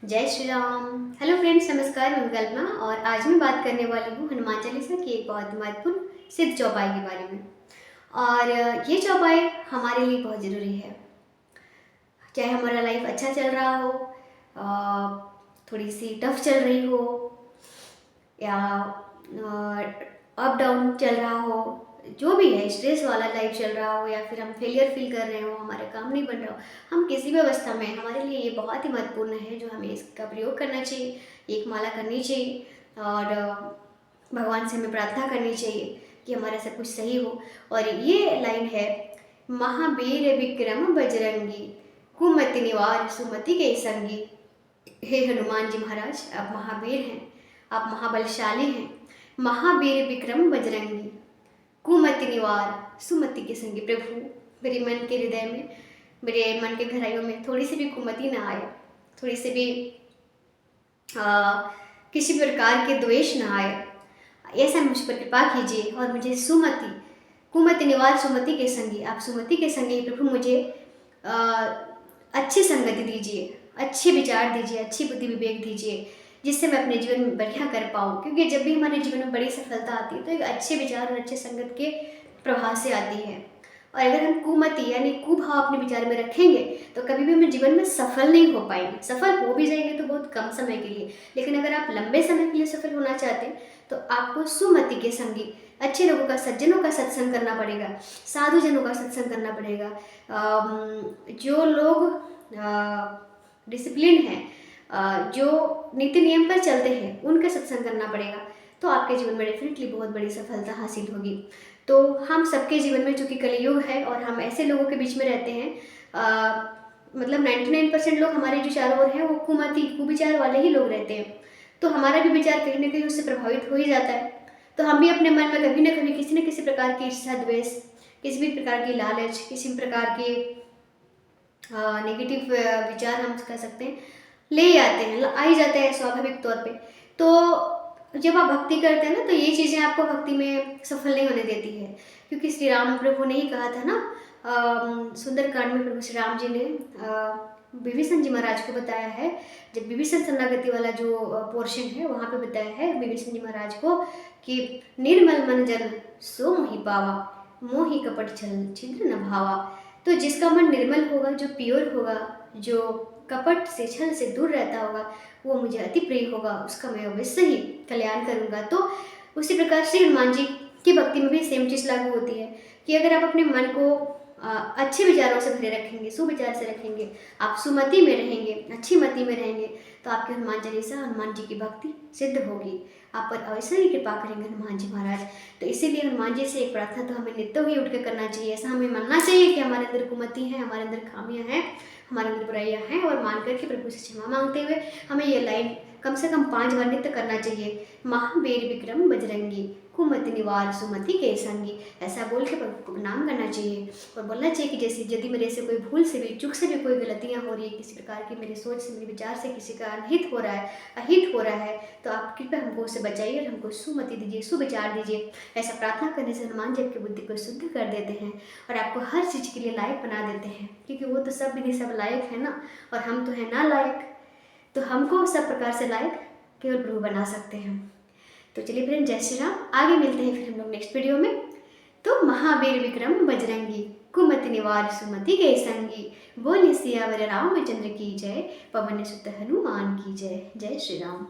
जय Shri Ram. Hello friends, नमस्कार। मैं कल्पना और आज मैं बात करने वाली हूँ हनुमान चालीसा की एक बहुत महत्वपूर्ण सिद्ध चौपाई के बारे में। और ये चौपाई हमारे लिए बहुत ज़रूरी है। चाहे हमारा लाइफ अच्छा चल रहा हो, थोड़ी सी टफ चल रही हो, या अप डाउन चल रहा हो, जो भी है, स्ट्रेस वाला लाइफ चल रहा हो, या फिर हम फेलियर फील कर रहे हो, हमारा काम नहीं बन रहा हो, हम किसी भी अवस्था में, हमारे लिए ये बहुत ही महत्वपूर्ण है जो हमें इसका प्रयोग करना चाहिए। एक माला करनी चाहिए और भगवान से हमें प्रार्थना करनी चाहिए कि हमारा सब कुछ सही हो। और ये लाइन है, महावीर विक्रम बजरंगी, कुमति निवार सुमति के संगी। हे हनुमान जी महाराज, आप महावीर हैं, आप महाबलशाली हैं। महावीर विक्रम बजरंगी, कुमति निवार सुमति के संगी। प्रभु, मेरे मन के हृदय में, मेरे मन के गहराइयों में थोड़ी सी भी कुमति ना आए, थोड़ी सी भी किसी प्रकार के द्वेष ना आए, ऐसा मुझ पर कृपा कीजिए और मुझे सुमति, कुमति निवार सुमति के संगी, आप सुमति के संगी प्रभु मुझे अच्छी संगति दीजिए, अच्छे विचार दीजिए, अच्छी बुद्धि विवेक दीजिए, जिससे मैं अपने जीवन में बढ़िया कर पाऊँ। क्योंकि जब भी हमारे जीवन में बड़ी सफलता आती है तो एक अच्छे विचार और अच्छे संगत के प्रभाव से आती है। और अगर हम कुमति यानी कुभाव अपने विचार में रखेंगे तो कभी भी हम जीवन में सफल नहीं हो पाएंगे। सफल हो भी जाएंगे तो बहुत कम समय के लिए, लेकिन अगर आप लंबे समय के लिए सफल होना चाहते हैं तो आपको सुमति के संगी, अच्छे लोगों का, सज्जनों का सत्संग करना पड़ेगा, साधु जनों का सत्संग करना पड़ेगा। जो लोग डिसिप्लिन है, जो नीति नियम पर चलते हैं, उनका सत्संग करना पड़ेगा। तो आपके जीवन में डेफिनेटली बहुत बड़ी सफलता हासिल होगी। तो हम सबके जीवन में, चूँकि कलयुग है और हम ऐसे लोगों के बीच में रहते हैं, मतलब 99% लोग हमारे जो चारों ओर हैं वो कुमति, कुविचार वाले ही लोग रहते हैं। तो हमारा भी विचार कहीं ना कहीं उससे प्रभावित हो ही जाता है। तो हम भी अपने मन में कभी ना कभी किसी न किसी प्रकार की ईर्ष्या, द्वेष, किसी भी प्रकार की लालच, किसी भी प्रकार के नेगेटिव विचार हम कह सकते हैं, ले ही आते हैं, आ ही जाते हैं स्वाभाविक तौर पे। तो जब आप भक्ति करते हैं ना, तो ये चीज़ें आपको भक्ति में सफल नहीं होने देती है। क्योंकि श्री राम प्रभु ने ही कहा था ना, सुंदरकांड में प्रभु श्री राम जी ने विभीषण जी महाराज को बताया है, जब विभीषण शरणागति वाला जो पोर्शन है वहाँ पे बताया है विभीषण जी महाराज को कि निर्मल मन जन सो मोहि पावा, मोहि कपट छल छिद्र न भावा। तो जिसका मन निर्मल होगा, जो प्योर होगा, जो कपट से, छल से दूर रहता होगा, वो मुझे अति प्रिय होगा, उसका मैं अवश्य ही कल्याण करूँगा। तो उसी प्रकार श्री हनुमान जी की भक्ति में भी सेम चीज़ लागू होती है कि अगर आप अपने मन को अच्छे विचारों से भरे रखेंगे, सुविचार से रखेंगे, आप सुमति में रहेंगे, अच्छी मति में रहेंगे, तो आपकी हनुमान चालीसा, हनुमान जी की भक्ति सिद्ध होगी। आप पर अवश्य ही कृपा करेंगे हनुमान जी महाराज। तो इसीलिए हनुमान जी से एक प्रार्थना तो हमें नित्य ही उठ कर करना चाहिए। ऐसा हमें मानना चाहिए कि हमारे अंदर कुमति है, हमारे अंदर खामियां हैं, हमारे अंदर बुराइयां हैं, और मान करके प्रभु से क्षमा मांगते हुए हमें ये लाइन कम से कम 5 बार नित्य करना चाहिए। महावीर विक्रम बजरंगी, कुमति निवार सुमति के संगी, ऐसा बोल के प्रभु को प्रणाम करना चाहिए। और बोलना चाहिए कि जैसे यदि मेरे से कोई भूल से भी, चूक से भी कोई गलतियाँ हो रही है, किसी प्रकार की मेरी सोच से, मेरे विचार से किसी का अनहित हो रहा है, अहित हो रहा है, तो आप कृपया हमको उससे बचाइए और हमको सुमति दीजिए, सुविचार दीजिए। ऐसा प्रार्थना करने से हनुमान जी आपकी बुद्धि को शुद्ध कर देते हैं और आपको हर चीज़ के लिए लायक बना देते हैं। क्योंकि वो तो सब विधि सब लायक है ना, और हम तो हैं ना लायक। तो हमको सब प्रकार से लायक केवल प्रभु बना सकते हैं। तो चलिए फ्रेंड, जय श्री राम। आगे मिलते हैं फिर हम लोग नेक्स्ट वीडियो में। तो महावीर विक्रम बजरंगी, कुमति निवार सुमति के संगी। बोलिए सियावर रामचंद्र की जय, पवन सुत हनुमान की जय। जय श्री राम।